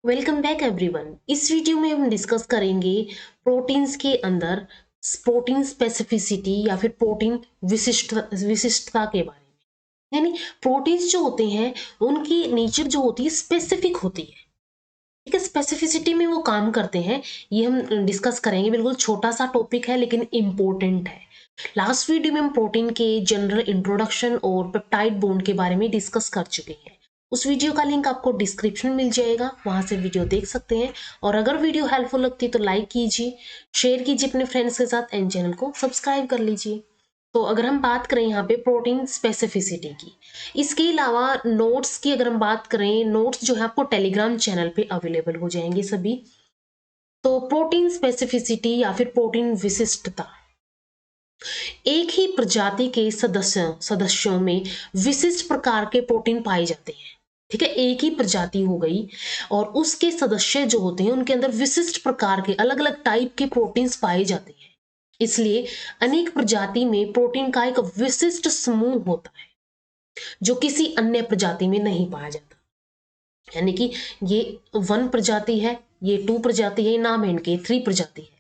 Welcome back everyone. इस video में हम डिस्कस करेंगे प्रोटीन्स के अंदर प्रोटीन स्पेसिफिसिटी या फिर प्रोटीन विशिष्टता के बारे में। यानी प्रोटीन्स जो होते हैं उनकी नेचर जो होती है स्पेसिफिक होती है। ठीक है, स्पेसिफिसिटी में वो काम करते हैं, ये हम डिस्कस करेंगे। बिल्कुल छोटा सा टॉपिक है लेकिन इम्पोर्टेंट है। लास्ट वीडियो में हम प्रोटीन के जनरल इंट्रोडक्शन और पेप्टाइड बॉन्ड के बारे में डिस्कस कर चुके हैं। उस वीडियो का लिंक आपको डिस्क्रिप्शन में मिल जाएगा, वहां से वीडियो देख सकते हैं। और अगर वीडियो हेल्पफुल लगती है तो लाइक कीजिए, शेयर कीजिए अपने फ्रेंड्स के साथ एंड चैनल को सब्सक्राइब कर लीजिए। तो अगर हम बात करें यहाँ पे प्रोटीन स्पेसिफिसिटी की, इसके अलावा नोट्स की अगर हम बात करें, नोट्स जो है आपको टेलीग्राम चैनल पे अवेलेबल हो जाएंगे सभी। तो प्रोटीन स्पेसिफिसिटी या फिर प्रोटीन विशिष्टता, एक ही प्रजाति के सदस्यों में विशिष्ट प्रकार के प्रोटीन पाए जाते हैं। ठीक है, एक ही प्रजाति हो गई और उसके सदस्य जो होते हैं उनके अंदर विशिष्ट प्रकार के अलग अलग टाइप के प्रोटीन्स पाए जाते हैं। इसलिए अनेक प्रजाति में प्रोटीन का एक विशिष्ट समूह होता है जो किसी अन्य प्रजाति में नहीं पाया जाता। यानी कि ये 1 प्रजाति है, ये 2 प्रजाति है, नाम है इनके 3 प्रजाति है।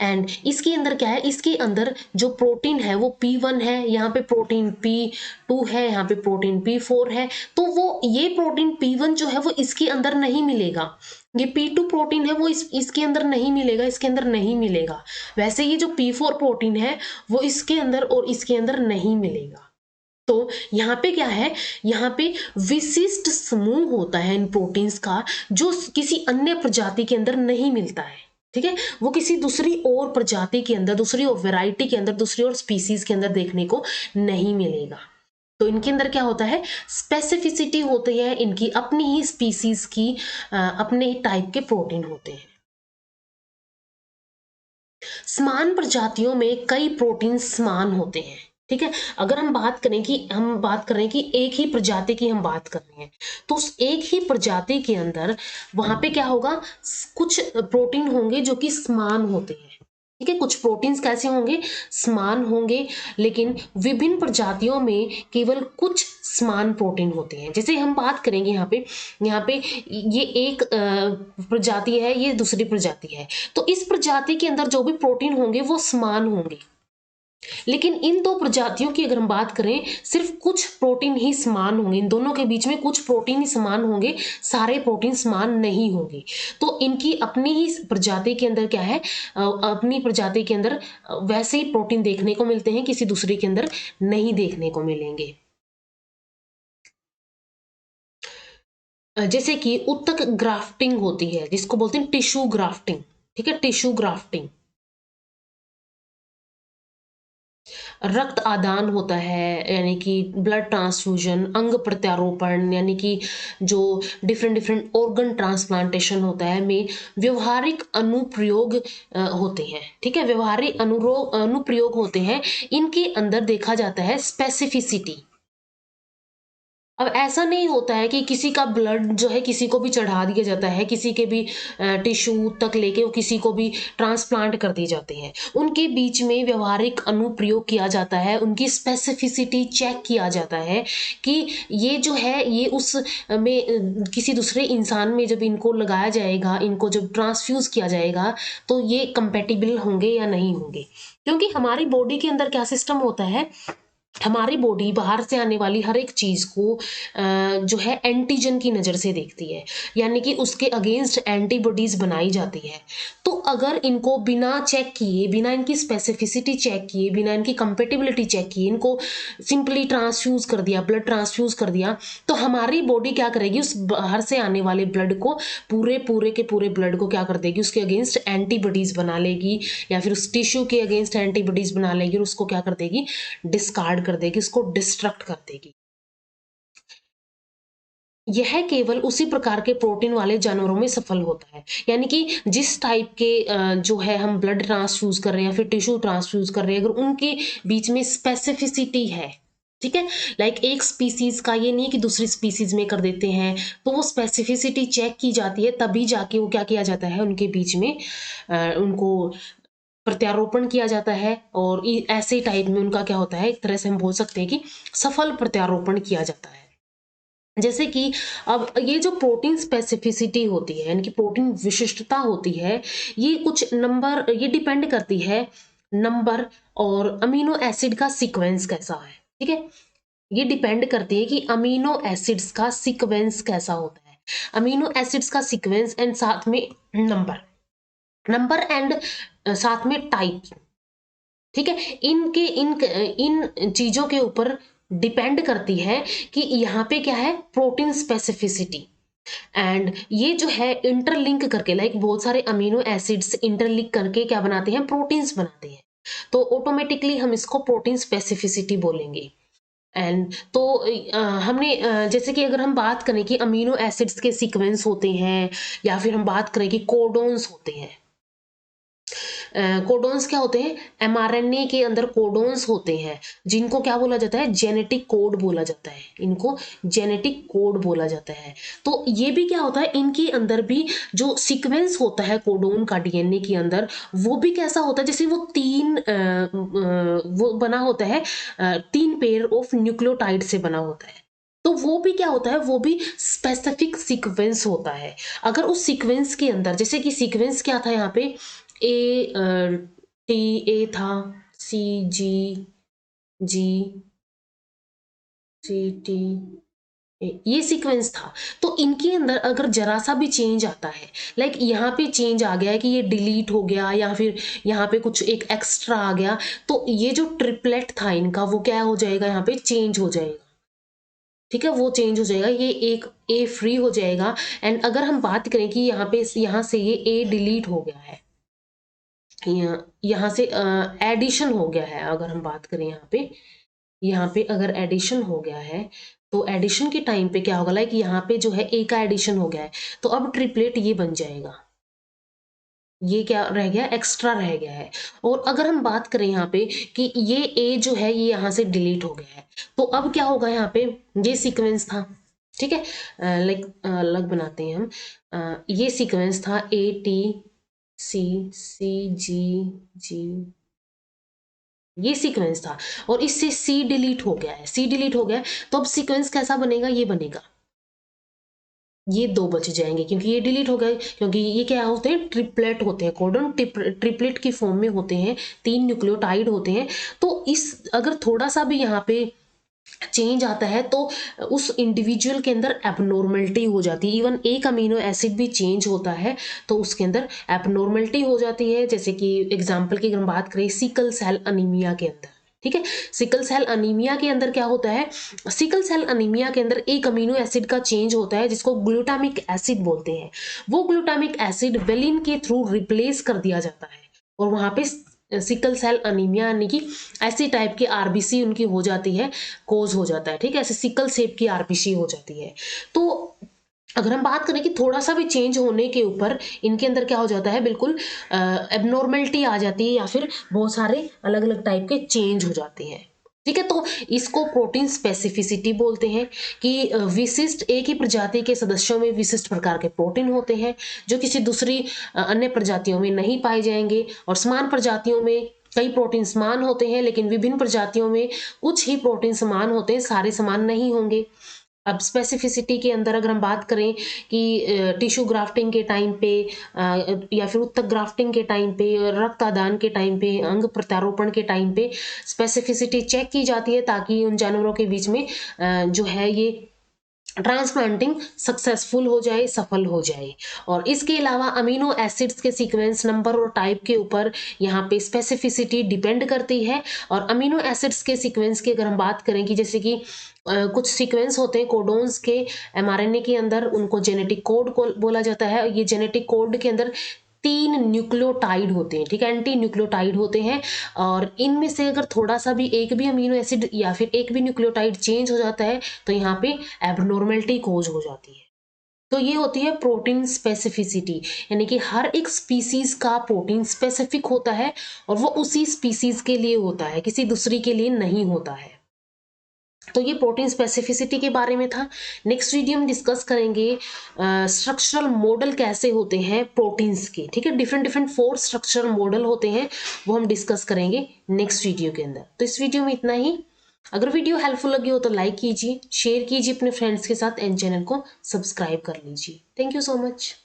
एंड इसके अंदर क्या है, इसके अंदर जो प्रोटीन है वो P1 है, यहाँ पे प्रोटीन P2 है, यहाँ पे प्रोटीन P4 है। तो वो ये प्रोटीन P1 जो है वो इसके अंदर नहीं मिलेगा, ये P2 प्रोटीन है वो इसके अंदर नहीं मिलेगा, इसके अंदर नहीं मिलेगा। वैसे ये जो P4 प्रोटीन है वो इसके अंदर और इसके अंदर नहीं मिलेगा। तो यहाँ पे क्या है, यहाँ पे विशिष्ट समूह होता है इन प्रोटीन्स का जो किसी अन्य प्रजाति के अंदर नहीं मिलता है। ठीक है, वो किसी दूसरी और प्रजाति के अंदर, दूसरी और वैरायटी के अंदर, दूसरी और स्पीसीज के अंदर देखने को नहीं मिलेगा। तो इनके अंदर क्या होता है, स्पेसिफिसिटी होती है, इनकी अपनी ही स्पीसीज की अपने टाइप के प्रोटीन होते हैं। समान प्रजातियों में कई प्रोटीन समान होते हैं। ठीक है, अगर हम बात करें कि एक ही प्रजाति की हम बात कर रहे हैं, तो उस एक ही प्रजाति के अंदर वहां पे क्या होगा, कुछ प्रोटीन होंगे जो कि समान होते हैं। ठीक है, कुछ प्रोटीन्स कैसे होंगे, समान होंगे, लेकिन विभिन्न प्रजातियों में केवल कुछ समान प्रोटीन होते हैं। जैसे हम बात करेंगे यहाँ पे ये एक प्रजाति है, ये दूसरी प्रजाति है, तो इस प्रजाति के अंदर जो भी प्रोटीन होंगे वो समान होंगे। लेकिन इन दो प्रजातियों की अगर हम बात करें, सिर्फ कुछ प्रोटीन ही समान होंगे, इन दोनों के बीच में कुछ प्रोटीन ही समान होंगे, सारे प्रोटीन समान नहीं होंगे। तो इनकी अपनी ही प्रजाति के अंदर क्या है, अपनी प्रजाति के अंदर वैसे ही प्रोटीन देखने को मिलते हैं, किसी दूसरे के अंदर नहीं देखने को मिलेंगे। जैसे कि उत्तक ग्राफ्टिंग होती है, जिसको बोलते हैं टिश्यू ग्राफ्टिंग। ठीक है, टिश्यू ग्राफ्टिंग। रक्त आदान होता है, यानी कि ब्लड ट्रांसफ्यूजन, अंग प्रत्यारोपण, यानी कि जो डिफरेंट डिफरेंट ऑर्गन ट्रांसप्लांटेशन होता है, में व्यवहारिक अनुप्रयोग होते हैं। ठीक है, व्यवहारिक अनुप्रयोग होते हैं, इनके अंदर देखा जाता है स्पेसिफिसिटी। अब ऐसा नहीं होता है कि किसी का ब्लड जो है किसी को भी चढ़ा दिया जाता है, किसी के भी टिश्यू तक लेके वो किसी को भी ट्रांसप्लांट कर दिए जाते हैं। उनके बीच में व्यवहारिक अनुप्रयोग किया जाता है, उनकी स्पेसिफिसिटी चेक किया जाता है कि ये जो है ये उस में किसी दूसरे इंसान में जब इनको लगाया जाएगा, इनको जब ट्रांसफ्यूज किया जाएगा, तो ये कंपेटिबल होंगे या नहीं होंगे। क्योंकि हमारी बॉडी के अंदर क्या सिस्टम होता है, हमारी बॉडी बाहर से आने वाली हर एक चीज को जो है एंटीजन की नजर से देखती है, यानी कि उसके अगेंस्ट एंटीबॉडीज बनाई जाती है। तो अगर इनको बिना चेक किए, बिना इनकी स्पेसिफिसिटी चेक किए, बिना इनकी कंपेटिबिलिटी चेक किए, इनको सिंपली ट्रांसफ्यूज कर दिया, ब्लड ट्रांसफ्यूज कर दिया, तो हमारी बॉडी क्या करेगी, उस बाहर से आने वाले ब्लड को, पूरे पूरे के पूरे ब्लड को क्या कर देगी, उसके अगेंस्ट एंटीबॉडीज बना लेगी, या फिर उस टिश्यू के अगेंस्ट एंटीबॉडीज बना लेगी और उसको क्या कर देगी, डिस्कार्ड कर देगी, इसको डिस्ट्रक्ट कर देगी। यह केवल उसी प्रकार के प्रोटीन वाले जानवरों में सफल होता है, यानी कि जिस टाइप के जो है हम ब्लड ट्रांसफ्यूज कर रहे हैं या फिर टिश्यू ट्रांसफ्यूज कर रहे हैं, अगर उनके बीच में स्पेसिफिसिटी है, ठीक है, लाइक एक स्पीसीज का ये नहीं कि दूसरी स्पीसीज में कर देते हैं, तो वो स्पेसिफिसिटी चेक की जाती है, तभी जाके वो क्या किया जाता है, उनके बीच में उनको प्रत्यारोपण किया जाता है, और ऐसे टाइप में उनका क्या होता है, एक तरह से हम बोल सकते हैं कि सफल प्रत्यारोपण किया जाता है। जैसे कि अब ये जो प्रोटीन स्पेसिफिसिटी होती है, यानी कि प्रोटीन विशिष्टता होती है, ये कुछ नंबर, ये डिपेंड करती है नंबर और अमीनो एसिड का सीक्वेंस कैसा है। ठीक है, ये डिपेंड करती है कि अमीनो एसिड्स का सीक्वेंस कैसा होता है, अमीनो एसिड्स का सीक्वेंस एंड साथ में नंबर, नंबर एंड साथ में टाइप। ठीक है, इनके इन चीजों के ऊपर डिपेंड करती है कि यहाँ पे क्या है, प्रोटीन स्पेसिफिसिटी। एंड ये जो है इंटरलिंक करके, लाइक बहुत सारे अमीनो एसिड्स इंटरलिंक करके क्या बनाते हैं, प्रोटीन्स बनाते हैं, तो ऑटोमेटिकली हम इसको प्रोटीन स्पेसिफिसिटी बोलेंगे। एंड तो हमने जैसे कि अगर हम बात करें कि अमीनो एसिड्स के सीक्वेंस होते हैं, या फिर हम बात करें कि कोडोन्स होते हैं, कोडोन्स क्या होते हैं, एमआरएनए के अंदर कोडोन्स होते हैं, जिनको क्या बोला जाता है, जेनेटिक कोड बोला जाता है, इनको जेनेटिक कोड बोला जाता है। तो ये भी क्या होता है, इनके अंदर भी जो सीक्वेंस होता है कोडोन का डीएनए के अंदर, वो भी कैसा होता है, जैसे वो वो बना होता है, 3 पेयर ऑफ न्यूक्लियोटाइड से बना होता है, तो वो भी क्या होता है, वो भी स्पेसिफिक सीक्वेंस होता है। अगर उस सीक्वेंस के अंदर, जैसे कि सीक्वेंस क्या था यहाँ पे, ए टी ए था, सी जी, जी सी टी ये सीक्वेंस था। तो इनके अंदर अगर जरा सा भी चेंज आता है, लाइक यहाँ पे चेंज आ गया है कि ये डिलीट हो गया, या फिर यहाँ पे कुछ एक एक्स्ट्रा आ गया, तो ये जो ट्रिपलेट था इनका, वो क्या हो जाएगा, यहाँ पे चेंज हो जाएगा। ठीक है, वो चेंज हो जाएगा, ये एक ए फ्री हो जाएगा। एंड अगर हम बात करें कि यहाँ पे, यहाँ से ये ए डिलीट हो गया है, यहाँ से एडिशन हो गया है, अगर हम बात करें यहाँ पे अगर एडिशन हो गया है, तो एडिशन के टाइम पे क्या होगा, लाइक यहाँ पे जो है ए का एडिशन हो गया है, तो अब ट्रिपलेट ये बन जाएगा, ये क्या रह गया, एक्स्ट्रा रह गया है। और अगर हम बात करें यहाँ पे कि ये ए जो है ये यहाँ से डिलीट हो गया है, तो अब क्या होगा, यहाँ पे ये सीक्वेंस था, ठीक है, लाइक अलग बनाते हैं हम, ये सीक्वेंस था ए टी सी सी जी जी, ये सीक्वेंस था, और इससे सी डिलीट हो गया है, सी डिलीट हो गया है, तो अब सीक्वेंस कैसा बनेगा, ये बनेगा, ये 2 बच जाएंगे क्योंकि ये डिलीट हो गए, क्योंकि ये क्या होते हैं, ट्रिपलेट होते हैं, कोडन ट्रिपलेट की फॉर्म में होते हैं, 3 न्यूक्लियोटाइड होते हैं। तो इस अगर थोड़ा सा भी यहाँ पे चेंज आता है, तो उस इंडिविजुअल के अंदर एबनॉर्मलिटी हो जाती है, इवन एक अमीनो एसिड भी चेंज होता है तो उसके अंदर एबनॉर्मलिटी हो जाती है। जैसे कि एग्जांपल की अगर हम बात करें, सिकल सेल अनीमिया के अंदर, ठीक है, सिकल सेल अनीमिया के अंदर क्या होता है, सिकल सेल अनीमिया के अंदर एक अमीनो एसिड का चेंज होता है जिसको ग्लूटामिक एसिड बोलते हैं। वो ग्लूटामिक एसिड वेलिन के थ्रू रिप्लेस कर दिया जाता है, और वहां पे सिकल सेल अनीमिया यानी कि ऐसी टाइप की आरबीसी उनकी हो जाती है, कोज हो जाता है, ठीक है, ऐसे सिकल सेप की आरबीसी हो जाती है। तो अगर हम बात करें कि थोड़ा सा भी चेंज होने के ऊपर इनके अंदर क्या हो जाता है, बिल्कुल एबनॉर्मलिटी आ जाती है, या फिर बहुत सारे अलग अलग टाइप के चेंज हो जाते हैं। ठीक है, तो इसको प्रोटीन स्पेसिफिसिटी बोलते हैं कि विशिष्ट एक ही प्रजाति के सदस्यों में विशिष्ट प्रकार के प्रोटीन होते हैं जो किसी दूसरी अन्य प्रजातियों में नहीं पाए जाएंगे, और समान प्रजातियों में कई प्रोटीन समान होते हैं, लेकिन विभिन्न प्रजातियों में कुछ ही प्रोटीन समान होते हैं, सारे समान नहीं होंगे। अब स्पेसिफिसिटी के अंदर अगर हम बात करें कि टिश्यू ग्राफ्टिंग के टाइम पे या फिर उत्तक ग्राफ्टिंग के टाइम पे, रक्तदान के टाइम पे, अंग प्रत्यारोपण के टाइम पे स्पेसिफिसिटी चेक की जाती है, ताकि उन जानवरों के बीच में जो है ये ट्रांसप्लांटिंग सक्सेसफुल हो जाए, सफल हो जाए। और इसके अलावा अमीनो एसिड्स के सीक्वेंस, नंबर और टाइप के ऊपर यहाँ पे स्पेसिफिसिटी डिपेंड करती है। और अमीनो एसिड्स के सीक्वेंस की अगर हम बात करें कि जैसे कि कुछ सीक्वेंस होते हैं कोडोन्स के एमआरएनए के अंदर, उनको जेनेटिक कोड को बोला जाता है। ये जेनेटिक कोड के अंदर 3 न्यूक्लियोटाइड होते हैं, ठीक है, एंटी न्यूक्लियोटाइड होते हैं, और इनमें से अगर थोड़ा सा भी एक भी अमीनो एसिड या फिर एक भी न्यूक्लियोटाइड चेंज हो जाता है, तो यहाँ पे एबनॉर्मलिटी कोज हो जाती है। तो ये होती है प्रोटीन स्पेसिफिसिटी, यानी कि हर एक स्पीसीज का प्रोटीन स्पेसिफिक होता है, और वो उसी स्पीसीज के लिए होता है, किसी दूसरी के लिए नहीं होता है। तो ये प्रोटीन स्पेसिफिसिटी के बारे में था। नेक्स्ट वीडियो हम डिस्कस करेंगे स्ट्रक्चरल मॉडल कैसे होते हैं प्रोटीन्स के, ठीक है, डिफरेंट डिफरेंट 4 स्ट्रक्चरल मॉडल होते हैं, वो हम डिस्कस करेंगे नेक्स्ट वीडियो के अंदर। तो इस वीडियो में इतना ही। अगर वीडियो हेल्पफुल लगी हो तो लाइक कीजिए, शेयर कीजिए अपने फ्रेंड्स के साथ एंड चैनल को सब्सक्राइब कर लीजिए। Thank you so much.